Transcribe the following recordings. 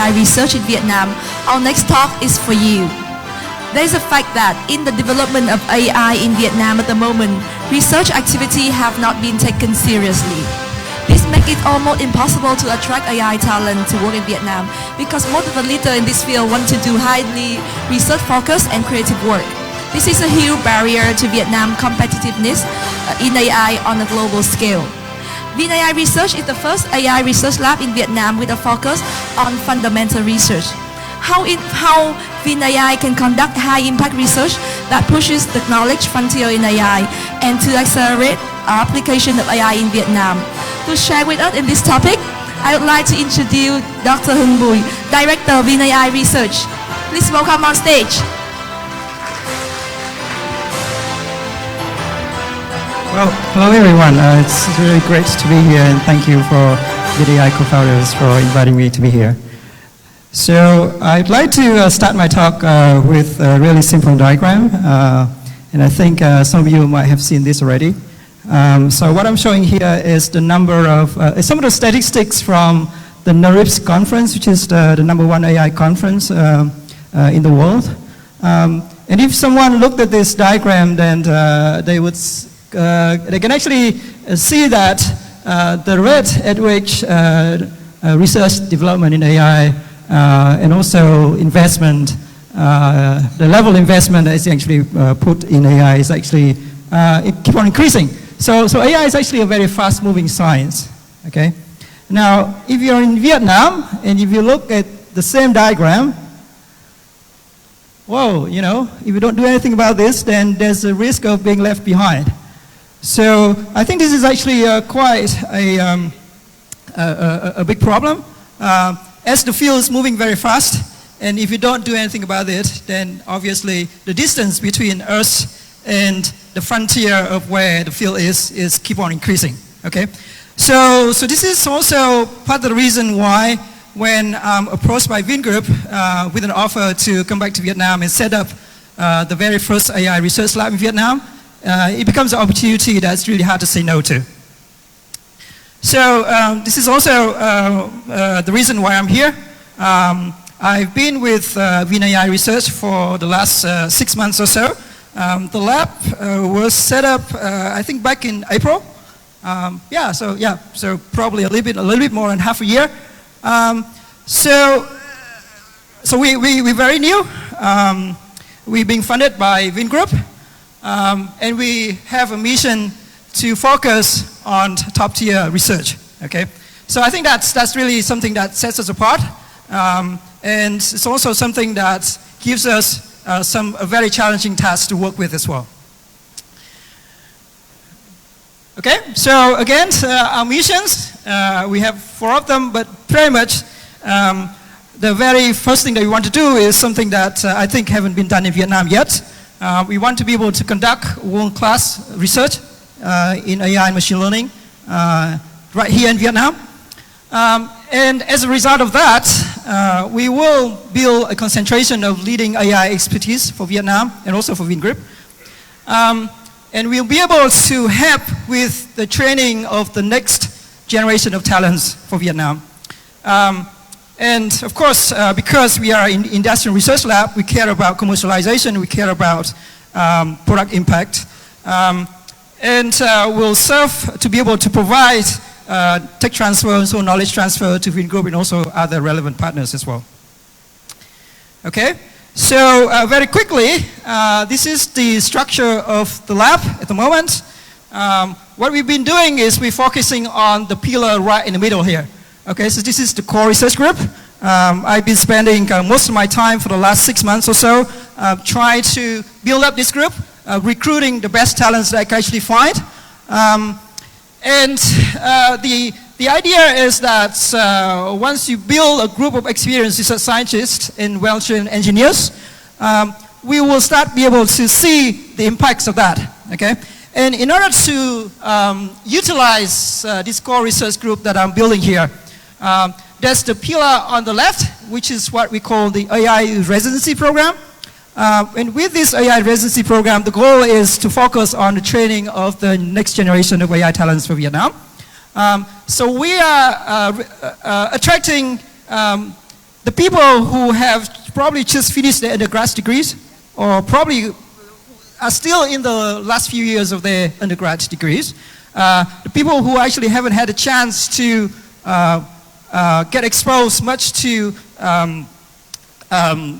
VinAI Research in Vietnam, our next talk is for you. There is a fact that in the development of AI in Vietnam at the moment, research activity have not been taken seriously. This makes it almost impossible to attract AI talent to work in Vietnam because most of the leaders in this field want to do highly research-focused and creative work. This is a huge barrier to Vietnam competitiveness in AI on a global scale. VinAI Research is the first AI research lab in Vietnam with a focus on fundamental research. How VinAI can conduct high-impact research that pushes the knowledge frontier in AI and to accelerate our application of AI in Vietnam. To share with us in this topic, I would like to introduce Dr. Hung Bui, Director of VinAI Research. Please welcome on stage. Well, hello everyone. It's really great to be here, and thank you for VietAI co-founders for inviting me to be here. So I'd like to start my talk with a really simple diagram, and I think some of you might have seen this already. So what I'm showing here is the number of some of the statistics from the NeurIPS conference, which is the #1 AI conference in the world. And if someone looked at this diagram, then they can actually see that the rate at which research development in AI and also investment, the level of investment that is actually put in AI is actually it keeps on increasing. So AI is actually a very fast-moving science. Okay. Now, if you're in Vietnam and if you look at the same diagram, whoa, you know, if you don't do anything about this, then there's a risk of being left behind. So I think this is actually quite a big problem. As the field is moving very fast, and if you don't do anything about it, then obviously the distance between us and the frontier of where the field is keep on increasing. Okay, so this is also part of the reason why when I'm approached by VinGroup with an offer to come back to Vietnam and set up the very first AI research lab in Vietnam, it becomes an opportunity that's really hard to say no to. So this is also the reason why I'm here. I've been with VinAI Research for the last 6 months or so. The lab was set up, I think, back in April. So probably a little bit more than half a year. So we're very new. We're being funded by VinGroup. And we have a mission to focus on top-tier research. Okay, so I think that's really something that sets us apart, and it's also something that gives us a very challenging task to work with as well. Okay, so again, our missions, we have 4 of them, but pretty much the very first thing that we want to do is something that I think haven't been done in Vietnam yet. We want to be able to conduct world-class research in AI and machine learning right here in Vietnam. And as a result of that, we will build a concentration of leading AI expertise for Vietnam and also for VinGroup. And we'll be able to help with the training of the next generation of talents for Vietnam. And of course, because we are in industrial research lab, we care about commercialization, we care about product impact. And we'll serve to be able to provide tech transfer and so knowledge transfer to VinGroup and also other relevant partners as well. Okay, so very quickly, this is the structure of the lab at the moment. What we've been doing is we're focusing on the pillar right in the middle here. Okay, so this is the core research group. I've been spending most of my time for the last 6 months or so trying to build up this group, recruiting the best talents that I can actually find. And the idea is that once you build a group of experienced research scientists and well-trained engineers, we will start be able to see the impacts of that. Okay, and in order to utilize this core research group that I'm building here, there's the pillar on the left, which is what we call the AI residency program. And with this AI residency program, the goal is to focus on the training of the next generation of AI talents for Vietnam. So we are attracting the people who have probably just finished their undergrad degrees, or probably are still in the last few years of their undergrad degrees, the people who actually haven't had a chance to get exposed much to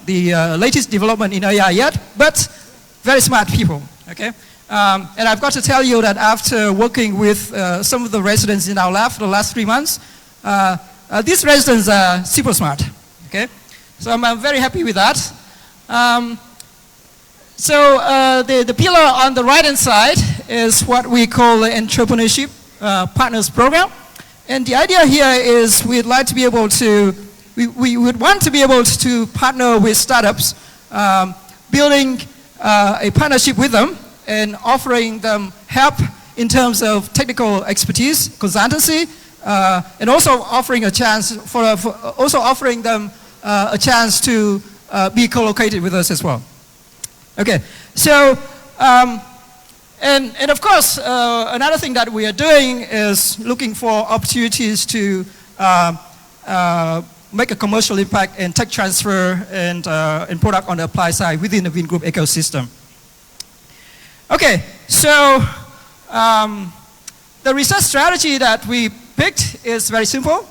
the latest development in AI yet, but very smart people, okay? And I've got to tell you that after working with some of the residents in our lab for the last 3 months, these residents are super smart, okay? So I'm very happy with that. The pillar on the right-hand side is what we call the Entrepreneurship Partners Program. And the idea here is we'd like to be able to, we would want to be able to partner with startups, building a partnership with them and offering them help in terms of technical expertise, consultancy, and also offering a chance also offering them a chance to be co-located with us as well. Okay, so and of course another thing that we are doing is looking for opportunities to make a commercial impact and tech transfer and product on the apply side within the Vingroup ecosystem. Okay, so the research strategy that we picked is very simple.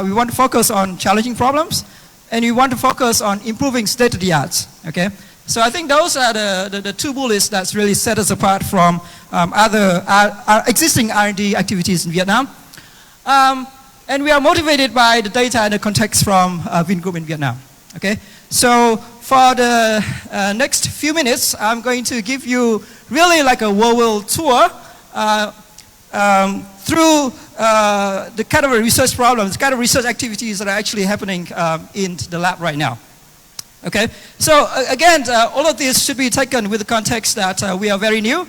We want to focus on challenging problems, and we want to focus on improving state-of-the-art. Okay, so I think those are the two bullets that really set us apart from other existing R&D activities in Vietnam. And we are motivated by the data and the context from Vingroup in Vietnam. Okay, so for the next few minutes, I'm going to give you really like a world tour through the kind of research problems, kind of research activities that are actually happening in the lab right now. Okay, so again, all of this should be taken with the context that we are very new.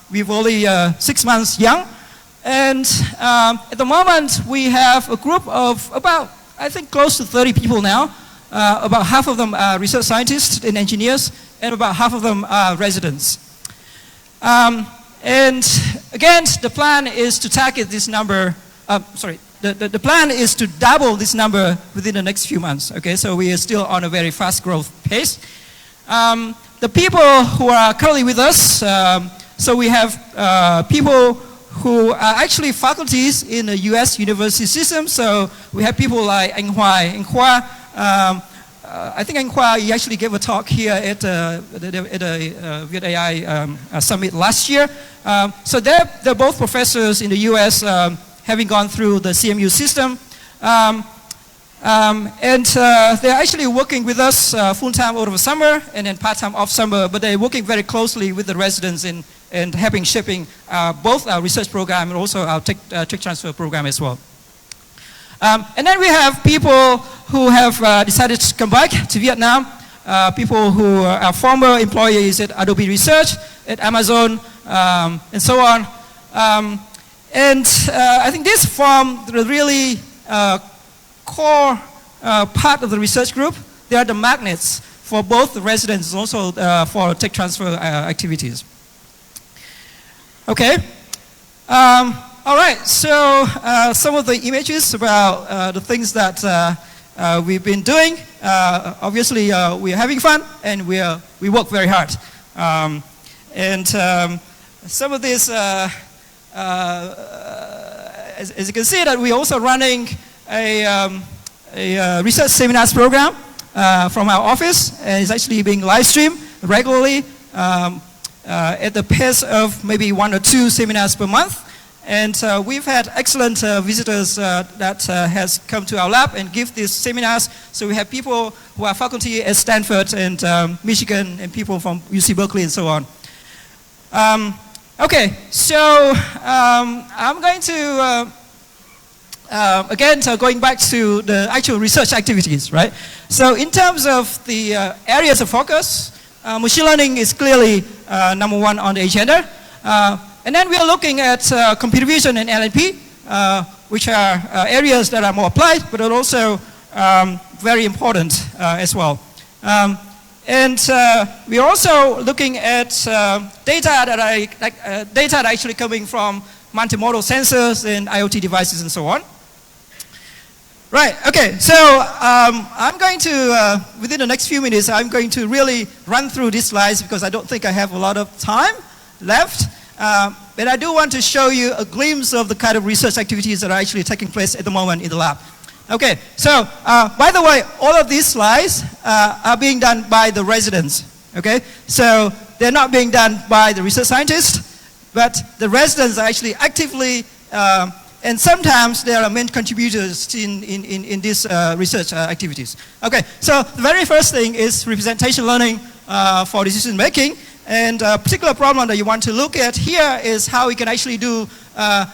We're only 6 months young. And at the moment, we have a group of about, I think, close to 30 people now. About half of them are research scientists and engineers, and about half of them are residents. And again, the plan is to target this number, the plan is to double this number within the next few months. Okay, so we are still on a very fast growth pace. The people who are currently with us, so we have people who are actually faculties in the US university system. So we have people like Anh Hoài. Anh Khoa, I think Anh Khoa, he actually gave a talk here at the VietAI summit last year. So they're both professors in the US, having gone through the CMU system. And they're actually working with us full-time over the summer and then part-time off summer, but they're working very closely with the residents and helping shaping both our research program and also our tech transfer program as well. And then we have people who have decided to come back to Vietnam, people who are former employees at Adobe Research, at Amazon, and so on. And I think this formed the really core part of the research group. They are the magnets for both the residents and also for tech transfer activities. Okay. All right. So some of the images about the things that we've been doing. Obviously, we are having fun and we work very hard. And some of this, as you can see, that we're also running a research seminars program from our office, and it's actually being live streamed regularly at the pace of maybe 1 or 2 seminars per month. And we've had excellent visitors that has come to our lab and give these seminars. So we have people who are faculty at Stanford and Michigan, and people from UC Berkeley and so on. Okay, so I'm going to again, so going back to the actual research activities, right? So in terms of the areas of focus, machine learning is clearly #1 on the agenda. And then we are looking at computer vision and NLP, which are areas that are more applied, but are also very important as well. And we are also looking at data that are actually coming from multimodal sensors and IoT devices and so on. Right, okay, so I'm going to, within the next few minutes, I'm going to really run through these slides because I don't think I have a lot of time left. But I do want to show you a glimpse of the kind of research activities that are actually taking place at the moment in the lab. Okay, so by the way, all of these slides are being done by the residents. Okay, so they're not being done by the research scientists, but the residents are actually actively and sometimes they are main contributors in these research activities. Okay, so the very first thing is representation learning for decision making. And a particular problem that you want to look at here is how we can actually do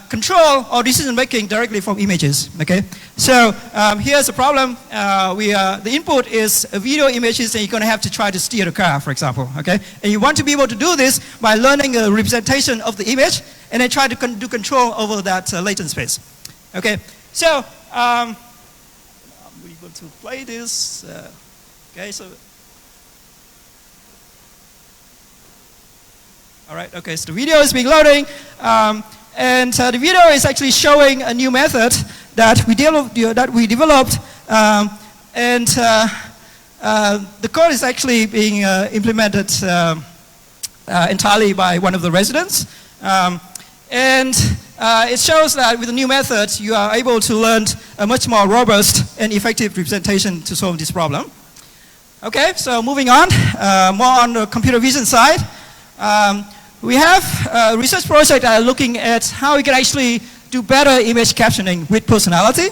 control or decision making directly from images. Okay, so here's a problem. The input is video images, and you're going to have to try to steer the car, for example. Okay, and you want to be able to do this by learning a representation of the image, and then try to do control over that latent space. Okay, so I'm able to play this. Okay, so. All right, okay, so the video is being loading, and the video is actually showing a new method that we developed, and the code is actually being implemented entirely by one of the residents, and it shows that with the new method you are able to learn a much more robust and effective representation to solve this problem. Okay, so moving on, more on the computer vision side. We have a research project looking at how we can actually do better image captioning with personality.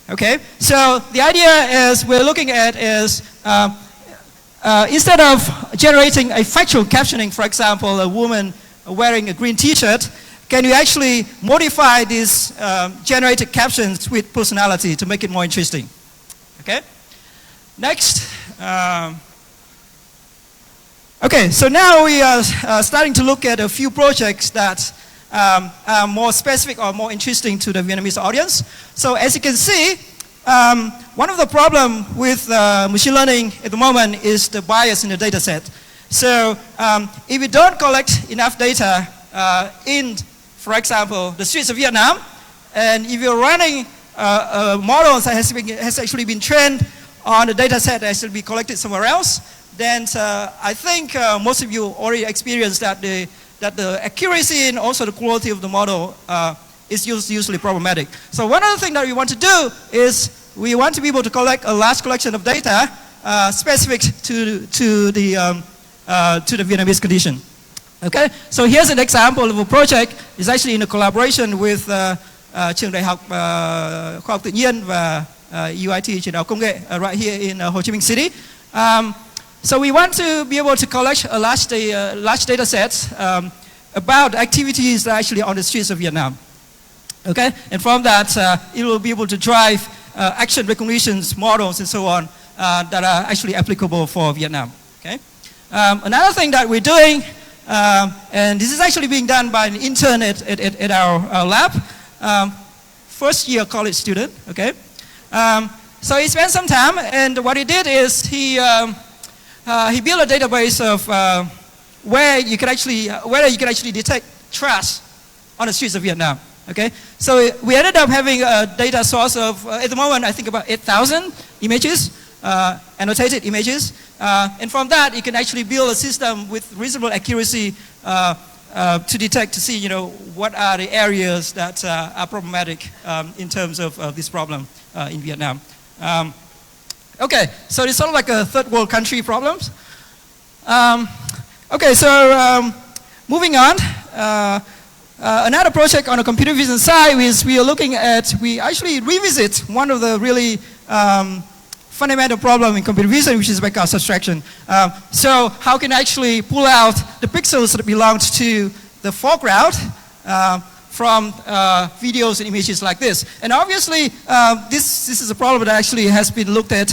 Okay, so the idea is we're looking at is instead of generating a factual captioning, for example, a woman wearing a green t-shirt, can you actually modify these generated captions with personality to make it more interesting? Okay, next. Okay, so now we are starting to look at a few projects that are more specific or more interesting to the Vietnamese audience. So as you can see, one of the problems with machine learning at the moment is the bias in the data set. So if you don't collect enough data in, for example, the streets of Vietnam, and if you're running a model that has actually been trained on a data set that has to be collected somewhere else, then I think most of you already experienced that the accuracy and also the quality of the model is usually problematic. So one other thing that we want to do is we want to be able to collect a large collection of data specific to the Vietnamese condition. Okay, so here's an example of a project. It's actually in a collaboration with Trường Đại học Khoa học Tự nhiên và UIT Trường Đại học Công nghệ right here in Ho Chi Minh City. So we want to be able to collect a large data set about activities that are actually on the streets of Vietnam. Okay, and from that it will be able to drive action recognitions, models, and so on that are actually applicable for Vietnam. Okay, another thing that we're doing, and this is actually being done by an intern at our lab, first year college student. Okay, so he spent some time, and what he did is he built a database of where you can actually detect trash on the streets of Vietnam. Okay, so we ended up having a data source of at the moment I think about 8,000 images, annotated images, and from that you can actually build a system with reasonable accuracy to detect, to see what are the areas that are problematic in terms of this problem in Vietnam. Okay, so it's sort of like a third world country problems. Okay, so moving on. Another project on the computer vision side is we actually revisit one of the really fundamental problem in computer vision, which is background subtraction. So how can I actually pull out the pixels that belong to the foreground from videos and images like this? And obviously, this is a problem that actually has been looked at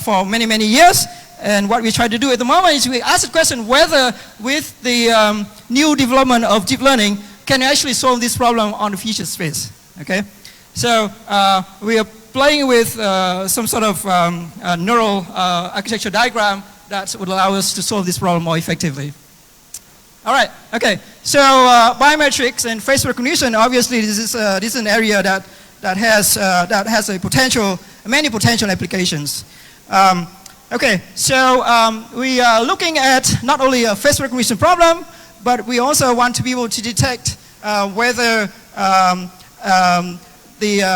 for many years. And what we try to do at the moment is we ask the question whether with the new development of deep learning, can you actually solve this problem on the feature space? Okay, so we are playing with some sort of neural architecture diagram that would allow us to solve this problem more effectively. All right, okay, so biometrics and face recognition, obviously this is an area that that has a potential, many potential applications. Okay, so we are looking at not only a face recognition problem, but we also want to be able to detect whether the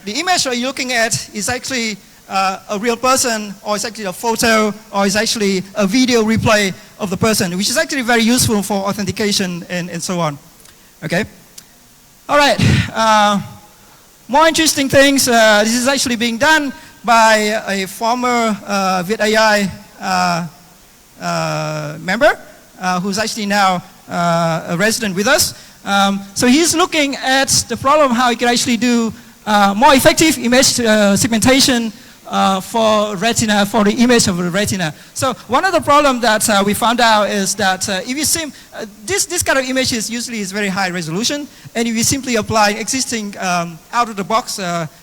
image that you're looking at is actually a real person, or it's actually a photo, or it's actually a video replay of the person, which is actually very useful for authentication and so on. Okay. All right. More interesting things. This is actually being done by a former VietAI member who's actually now a resident with us. So he's looking at the problem how he can actually do more effective image segmentation for retina, for the image of the retina. So one of the problems that we found out is that if you this kind of images usually is very high resolution, and if you simply apply existing out-of-the-box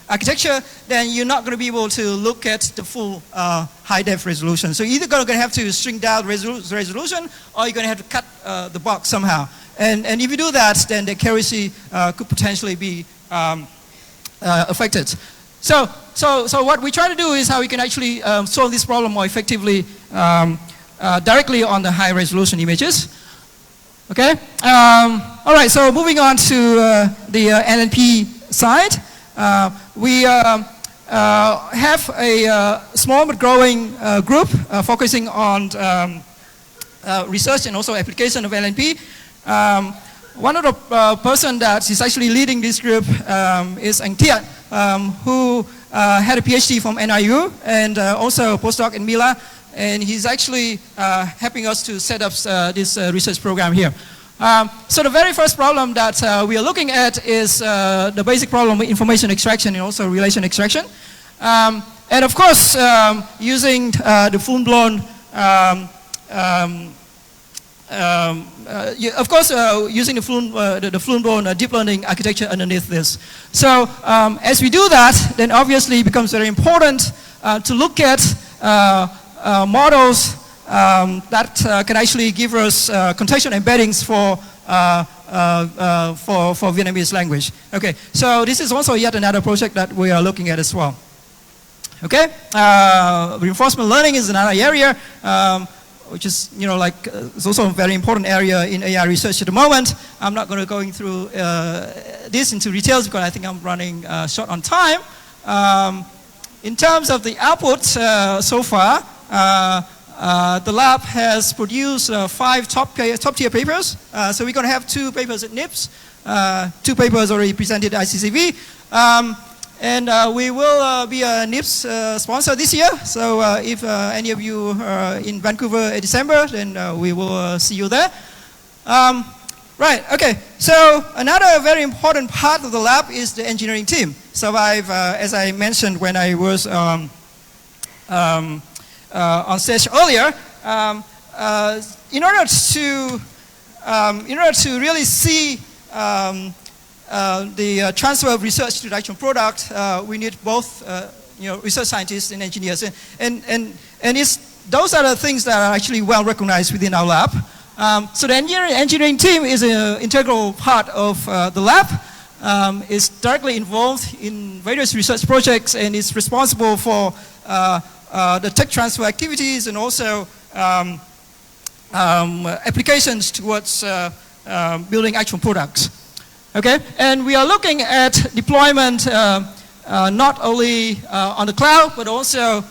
architecture, then you're not going to be able to look at the full high-def resolution. So you're either going to have to shrink down resolution, or you're going to have to cut the box somehow. And if you do that, then the accuracy could potentially be affected. So what we try to do is how we can actually solve this problem more effectively directly on the high resolution images. Okay. All right. So moving on to the NLP side, we have a small but growing group focusing on research and also application of NLP. One of the person that is actually leading this group is Anh Thiet, who had a PhD from NIU and also a postdoc in Mila, and he's actually helping us to set up this research program here. So the very first problem that we are looking at is the basic problem of information extraction and also relation extraction. And of course, using the full-blown using the full-blown deep learning architecture underneath this. So as we do that, then obviously it becomes very important to look at models that can actually give us contextual embeddings for Vietnamese language. Okay, so this is also yet another project that we are looking at as well. Okay, reinforcement learning is another area. Which is, it's also a very important area in AI research at the moment. I'm not going to go through this into details because I think I'm running short on time. In terms of the output so far, the lab has produced 5 top-tier papers. So we're going to have 2 papers at NIPS, 2 papers already presented at ICCV. And we will be a NIPS sponsor this year. So if any of you are in Vancouver in December, then we will see you there. Right, okay. So another very important part of the lab is the engineering team. So as I mentioned when I was on stage earlier, in order to really see the transfer of research to the actual product, we need both, research scientists and engineers, and those are the things that are actually well recognized within our lab. So the engineering team is an integral part of the lab. Is directly involved in various research projects and is responsible for the tech transfer activities and also applications towards building actual products. Okay, and we are looking at deployment not only on the cloud but also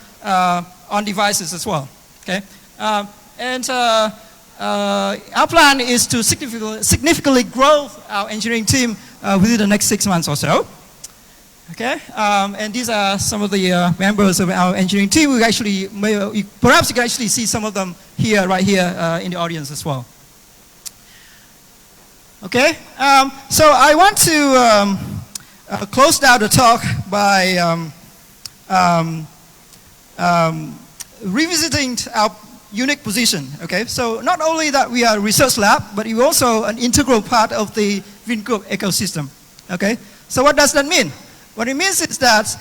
on devices as well. Okay, and our plan is to significantly grow our engineering team within the next 6 months or so. Okay, and these are some of the members of our engineering team. We actually, perhaps you can actually see some of them here, right here in the audience as well. Okay, so I want to close down the talk by revisiting our unique position. Okay, so not only that we are a research lab, but we're also an integral part of the VinGroup ecosystem. Okay, so what does that mean? What it means is that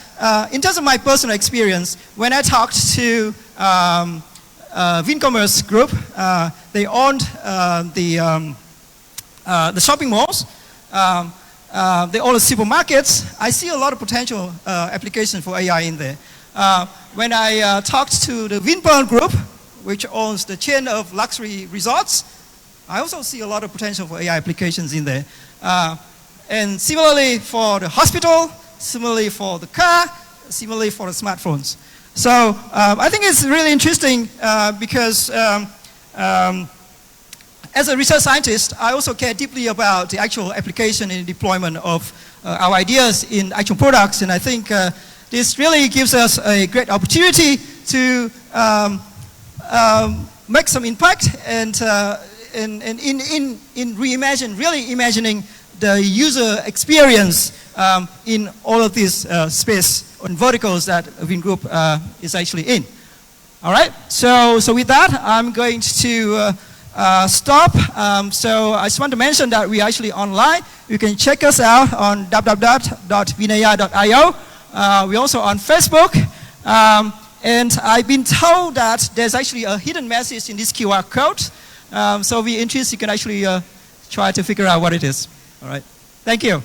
in terms of my personal experience, when I talked to VinCommerce Group, they owned the shopping malls. they're all supermarkets. I see a lot of potential application for AI in there. When I talked to the VinPearl group, which owns the chain of luxury resorts, I also see a lot of potential for AI applications in there. And similarly for the hospital, similarly for the car, similarly for the smartphones. So I think it's really interesting because as a research scientist, I also care deeply about the actual application and deployment of our ideas in actual products. And I think this really gives us a great opportunity to make some impact and in really imagining the user experience in all of this space and verticals that Vin Group is actually in. All right, so with that, I'm going to stop. So I just want to mention that we're actually online. You can check us out on www.vinai.io. We're also on Facebook. And I've been told that there's actually a hidden message in this QR code. So if you're interested, you can actually try to figure out what it is. All right. Thank you.